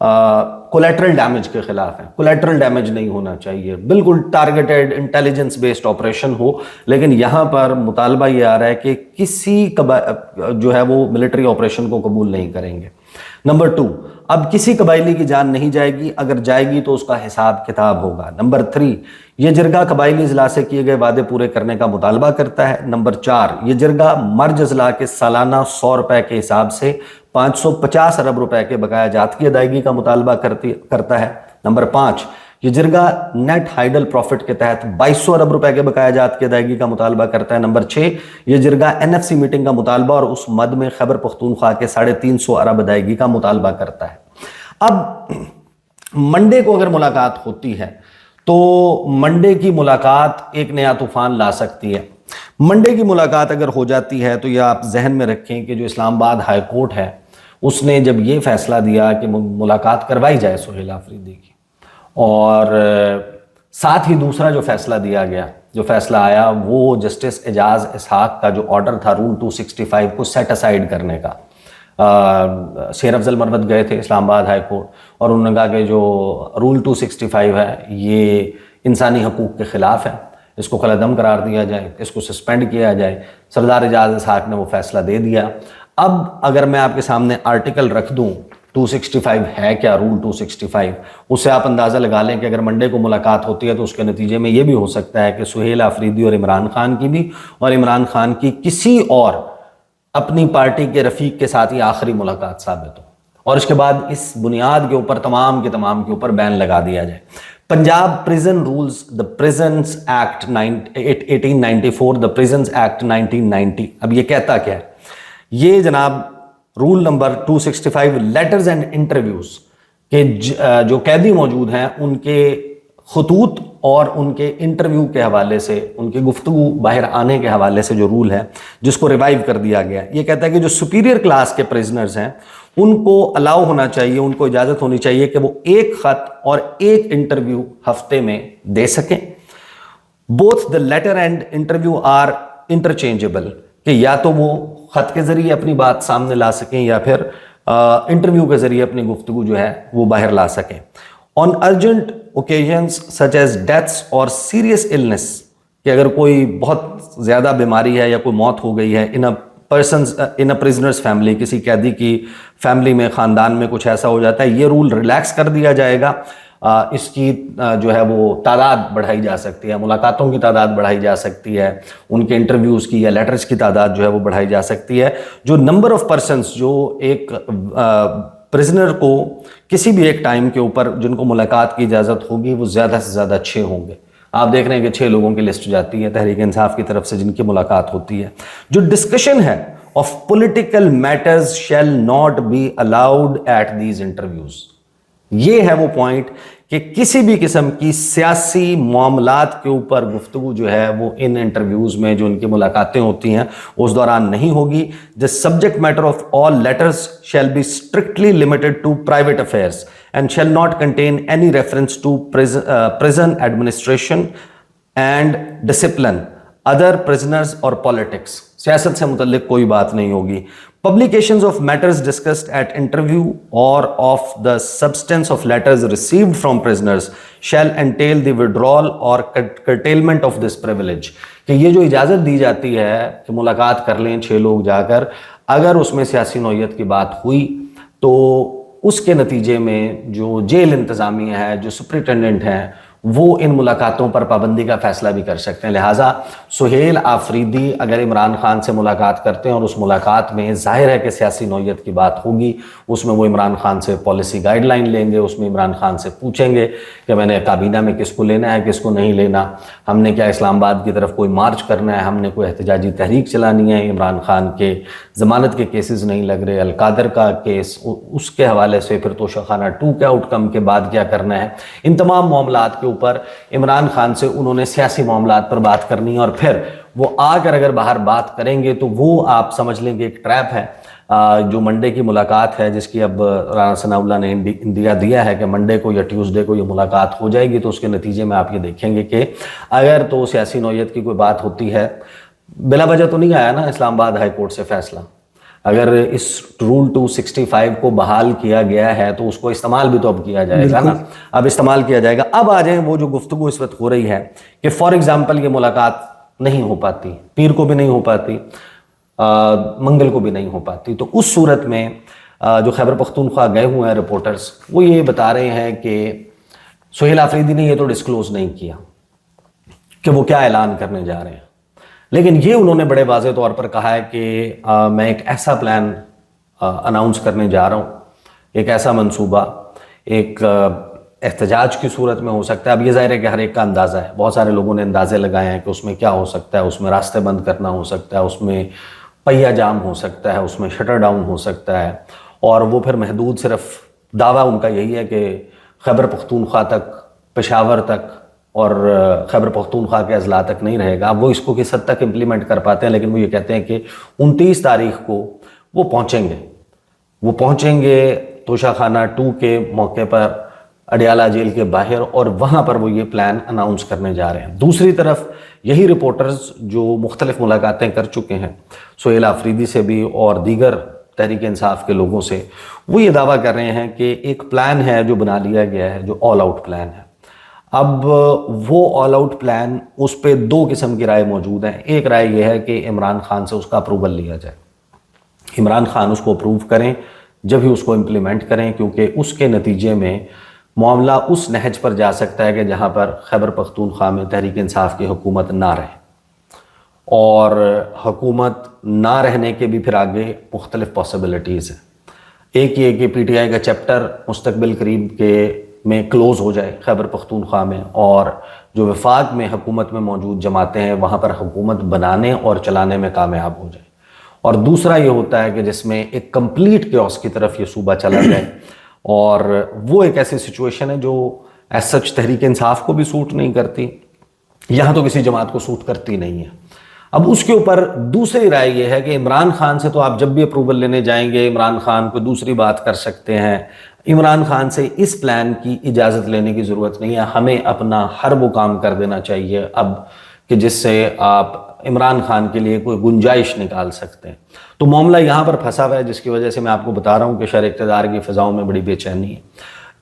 Collateral damage کے خلاف ہیں. کولیٹرل ڈیمیج نہیں ہونا چاہیے, بالکل ٹارگیٹڈ انٹیلیجنس بیسڈ آپریشن ہو, لیکن یہاں پر مطالبہ یہ آ رہا ہے کہ کسی جو ہے وہ ملٹری آپریشن کو قبول نہیں کریں گے. نمبر 2, اب کسی قبائلی کی جان نہیں جائے گی, اگر جائے گی تو اس کا حساب کتاب ہوگا. نمبر 3, یہ جرگہ قبائلی اضلاع سے کیے گئے وعدے پورے کرنے کا مطالبہ کرتا ہے. نمبر 4, یہ جرگہ مرج اضلاع کے سالانہ 100 روپے کے حساب سے 550 ارب روپے کے بقایا جات کی ادائیگی کا مطالبہ کرتا ہے. نمبر 5, یہ جرگہ نیٹ ہائیڈل پروفٹ کے تحت 2200 ارب روپے کے بقایا جات کی ادائیگی کا مطالبہ کرتا ہے. نمبر 6, یہ جرگہ NFC میٹنگ کا مطالبہ اور اس مد میں خیبر پختونخوا کے 350 ارب ادائیگی کا مطالبہ کرتا ہے. اب منڈے کو اگر ملاقات ہوتی ہے تو منڈے کی ملاقات ایک نیا طوفان لا سکتی ہے. منڈے کی ملاقات اگر ہو جاتی ہے تو یہ آپ ذہن میں رکھیں کہ جو اسلام آباد ہائی کورٹ ہے اس نے جب یہ فیصلہ دیا کہ ملاقات کروائی جائے سہیل آفریدی کی, اور ساتھ ہی دوسرا جو فیصلہ دیا گیا, جو فیصلہ آیا وہ جسٹس اعجاز اسحاق کا جو آرڈر تھا رول 265 کو سیٹ اسائیڈ کرنے کا. شیر افضل مروت گئے تھے اسلام آباد ہائی کورٹ اور انہوں نے کہا کہ جو رول 265 ہے یہ انسانی حقوق کے خلاف ہے, اس کو قلعدم قرار دیا جائے, اس کو سسپینڈ کیا جائے. سردار اعجاز اسحاق نے وہ فیصلہ دے دیا. اب اگر میں آپ کے سامنے آرٹیکل رکھ دوں 265 ہے کیا, رول 265, اس سے آپ اندازہ لگا لیں کہ اگر منڈے کو ملاقات ہوتی ہے تو اس کے نتیجے میں یہ بھی ہو سکتا ہے کہ سہیل آفریدی اور عمران خان کی بھی اور عمران خان کی کسی اور اپنی پارٹی کے رفیق کے ساتھ یہ آخری ملاقات ثابت ہو, اور اس کے بعد اس بنیاد کے اوپر تمام کے اوپر بین لگا دیا جائے. پنجاب پریزن رولز, دا پریزنز ایکٹ 1894, دا پریزنز ایکٹ 1990. اب یہ کہتا کیا ہے؟ یہ جناب roll number 265 letters and interviews کہ جو قیدی موجود ہیں ان کے خطوط اور ان کے انٹرویو کے حوالے سے, ان کی گفتگو باہر آنے کے حوالے سے جو رول ہے جس کو ریوائیو کر دیا گیا, یہ کہتا ہے کہ جو سپیریئر کلاس کے پریزنرز ہیں ان کو الاؤ ہونا چاہیے, ان کو اجازت ہونی چاہیے کہ وہ ایک خط اور ایک انٹرویو ہفتے میں دے سکیں. Both the letter and interview are interchangeable, کہ یا تو وہ خط کے ذریعے اپنی بات سامنے لا سکیں یا پھر انٹرویو کے ذریعے اپنی گفتگو جو ہے وہ باہر لا سکیں. On urgent occasions such as deaths or serious illness, کہ اگر کوئی بہت زیادہ بیماری ہے یا کوئی موت ہو گئی ہے ان اے پرزنرز فیملی, کسی قیدی کی فیملی میں, خاندان میں کچھ ایسا ہو جاتا ہے, یہ رول ریلیکس کر دیا جائے گا. اس کی جو ہے وہ تعداد بڑھائی جا سکتی ہے, ملاقاتوں کی تعداد بڑھائی جا سکتی ہے, ان کے انٹرویوز کی یا لیٹرز کی تعداد جو ہے وہ بڑھائی جا سکتی ہے. جو نمبر آف پرسنز جو ایک پرزنر کو کسی بھی ایک ٹائم کے اوپر جن کو ملاقات کی اجازت ہوگی وہ زیادہ سے زیادہ 6 ہوں گے. آپ دیکھ رہے ہیں کہ 6 لوگوں کی لسٹ جاتی ہے تحریک انصاف کی طرف سے جن کی ملاقات ہوتی ہے. جو ڈسکشن ہے of political matters shall not be allowed at these interviews, یہ ہے وہ پوائنٹ کہ کسی بھی قسم کی سیاسی معاملات کے اوپر گفتگو جو ہے وہ ان انٹرویوز میں جو ان کی ملاقاتیں ہوتی ہیں اس دوران نہیں ہوگی. The subject matter of all letters shall be strictly limited to private affairs and shall not contain any reference to prison administration and discipline, other prisoners or politics. سیاست سے متعلق کوئی بات نہیں ہوگی. Publications of matters discussed at interview or of the substance of letters received from prisoners shall entail the withdrawal or curtailment of this privilege. کہ یہ جو اجازت دی جاتی ہے کہ ملاقات کر لیں 6 لوگ جا کر, اگر اس میں سیاسی نوعیت کی بات ہوئی تو اس کے نتیجے میں جو جیل انتظامیہ ہے, جو سپرنٹینڈنٹ ہیں, وہ ان ملاقاتوں پر پابندی کا فیصلہ بھی کر سکتے ہیں. لہٰذا سہیل آفریدی اگر عمران خان سے ملاقات کرتے ہیں اور اس ملاقات میں ظاہر ہے کہ سیاسی نوعیت کی بات ہوگی, اس میں وہ عمران خان سے پالیسی گائیڈ لائن لیں گے, اس میں عمران خان سے پوچھیں گے کہ میں نے کابینہ میں کس کو لینا ہے, کس کو نہیں لینا, ہم نے کیا اسلام آباد کی طرف کوئی مارچ کرنا ہے, ہم نے کوئی احتجاجی تحریک چلانی ہے, عمران خان کے ضمانت کے کیسز نہیں لگ رہے, القادر کا کیس, اس کے حوالے سے پھر توشہ خانہ 2 کے آؤٹ کم کے بعد کیا کرنا ہے. ان تمام معاملات کے اوپر عمران خان سے انہوں نے سیاسی معاملات پر بات کرنی ہے, اور پھر وہ آ کر اگر باہر بات کریں گے تو وہ آپ سمجھ لیں کہ ایک ٹریپ ہے. جو منڈے کی ملاقات ہے جس کی اب رانا ثناء اللہ نے اندیا دیا ہے کہ منڈے کو یا ٹیوزڈے کو یہ ملاقات ہو جائے گی, تو اس کے نتیجے میں آپ یہ دیکھیں گے کہ اگر تو سیاسی نوعیت کی کوئی بات ہوتی ہے, بلا وجہ تو نہیں آیا نا اسلام آباد ہائی کورٹ سے فیصلہ, اگر اس رول 265 کو بحال کیا گیا ہے تو اس کو استعمال بھی تو اب کیا جائے گا نا, اب استعمال کیا جائے گا. اب آ جائیں وہ جو گفتگو اس وقت ہو رہی ہے کہ فار ایگزامپل یہ ملاقات نہیں ہو پاتی, پیر کو بھی نہیں ہو پاتی, منگل کو بھی نہیں ہو پاتی, تو اس صورت میں جو خیبر پختونخوا گئے ہوئے ہیں رپورٹرز, وہ یہ بتا رہے ہیں کہ سہیل آفریدی نے یہ تو ڈسکلوز نہیں کیا کہ وہ کیا اعلان کرنے جا رہے ہیں, لیکن یہ انہوں نے بڑے واضح طور پر کہا ہے کہ میں ایک ایسا پلان اناؤنس کرنے جا رہا ہوں, ایک ایسا منصوبہ, ایک احتجاج کی صورت میں ہو سکتا ہے. اب یہ ظاہر ہے کہ ہر ایک کا اندازہ ہے, بہت سارے لوگوں نے اندازے لگائے ہیں کہ اس میں کیا ہو سکتا ہے, اس میں راستے بند کرنا ہو سکتا ہے, اس میں پہیہ جام ہو سکتا ہے, اس میں شٹر ڈاؤن ہو سکتا ہے, اور وہ پھر محدود صرف دعویٰ ان کا یہی ہے کہ خیبر پختونخوا تک, پشاور تک اور خیبر پختونخوا کے اضلاع تک نہیں رہے گا. اب وہ اس کو کس حد تک امپلیمنٹ کر پاتے ہیں, لیکن وہ یہ کہتے ہیں کہ 29 تاریخ کو وہ پہنچیں گے توشہ خانہ 2 کے موقع پر اڈیالہ جیل کے باہر, اور وہاں پر وہ یہ پلان اناؤنس کرنے جا رہے ہیں. دوسری طرف یہی رپورٹرز جو مختلف ملاقاتیں کر چکے ہیں سہیل آفریدی سے بھی اور دیگر تحریک انصاف کے لوگوں سے, وہ یہ دعویٰ کر رہے ہیں کہ ایک پلان ہے جو بنا لیا گیا ہے, جو آل آؤٹ پلان ہے. اب وہ آل آؤٹ پلان, اس پہ 2 قسم کی رائے موجود ہیں. ایک رائے یہ ہے کہ عمران خان سے اس کا اپروول لیا جائے, عمران خان اس کو اپروو کریں, جب ہی اس کو امپلیمنٹ کریں, کیونکہ اس کے نتیجے میں معاملہ اس نہج پر جا سکتا ہے کہ جہاں پر خیبر پختونخوا میں تحریک انصاف کی حکومت نہ رہے, اور حکومت نہ رہنے کے بھی پھر آگے مختلف پاسبلٹیز ہیں. ایک یہ کہ پی ٹی آئی کا چیپٹر مستقبل قریب کے میں کلوز ہو جائے خیبر پختونخوا میں, اور جو وفاق میں حکومت میں موجود جماعتیں ہیں وہاں پر حکومت بنانے اور چلانے میں کامیاب ہو جائے. اور دوسرا یہ ہوتا ہے کہ جس میں ایک کمپلیٹ کیوس کی طرف یہ صوبہ چلا جائے, اور وہ ایک ایسی سچویشن ہے جو ایز سچ تحریک انصاف کو بھی سوٹ نہیں کرتی, یہاں تو کسی جماعت کو سوٹ کرتی نہیں ہے. اب اس کے اوپر دوسری رائے یہ ہے کہ عمران خان سے تو آپ جب بھی اپروول لینے جائیں گے, عمران خان کو دوسری بات کر سکتے ہیں, عمران خان سے اس پلان کی اجازت لینے کی ضرورت نہیں ہے, ہمیں اپنا ہر وہ کام کر دینا چاہیے اب کہ جس سے آپ عمران خان کے لیے کوئی گنجائش نکال سکتے ہیں. تو معاملہ یہاں پر پھنسا ہوا ہے, جس کی وجہ سے میں آپ کو بتا رہا ہوں کہ شہر اقتدار کی فضاؤں میں بڑی بے چینی ہے.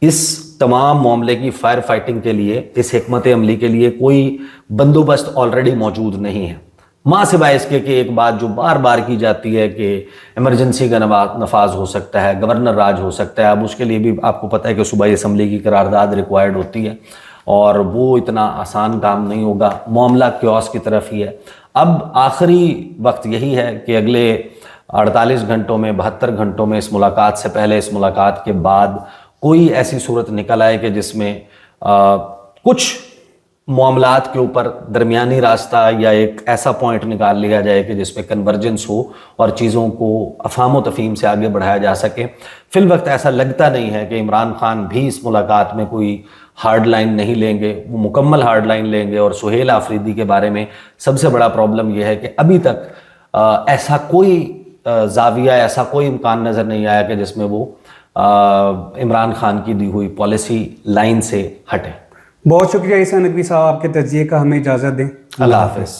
اس تمام معاملے کی فائر فائٹنگ کے لیے, اس حکمت عملی کے لیے کوئی بندوبست آلریڈی موجود نہیں ہے, ماں سوائے اس کے کہ ایک بات جو بار بار کی جاتی ہے کہ ایمرجنسی کا نفاذ ہو سکتا ہے, گورنر راج ہو سکتا ہے. اب اس کے لیے بھی آپ کو پتہ ہے کہ صوبائی اسمبلی کی قرارداد ریکوائرڈ ہوتی ہے, اور وہ اتنا آسان کام نہیں ہوگا, معاملہ کیوس کی طرف ہی ہے. اب آخری وقت یہی ہے کہ اگلے 48 گھنٹوں میں, 72 گھنٹوں میں, اس ملاقات سے پہلے, اس ملاقات کے بعد کوئی ایسی صورت نکل آئے کہ جس میں کچھ معاملات کے اوپر درمیانی راستہ یا ایک ایسا پوائنٹ نکال لیا جائے کہ جس میں کنورجنس ہو اور چیزوں کو افہام و تفہیم سے آگے بڑھایا جا سکے. فی الوقت ایسا لگتا نہیں ہے کہ عمران خان بھی اس ملاقات میں کوئی ہارڈ لائن نہیں لیں گے, وہ مکمل ہارڈ لائن لیں گے. اور سہیل آفریدی کے بارے میں سب سے بڑا پرابلم یہ ہے کہ ابھی تک ایسا کوئی زاویہ, ایسا کوئی امکان نظر نہیں آیا کہ جس میں وہ عمران خان کی دی ہوئی پالیسی لائن سے ہٹے. بہت شکریہ عیسیٰ نقوی صاحب, آپ کے تجزیے کا. ہمیں اجازت دیں. اللہ حافظ.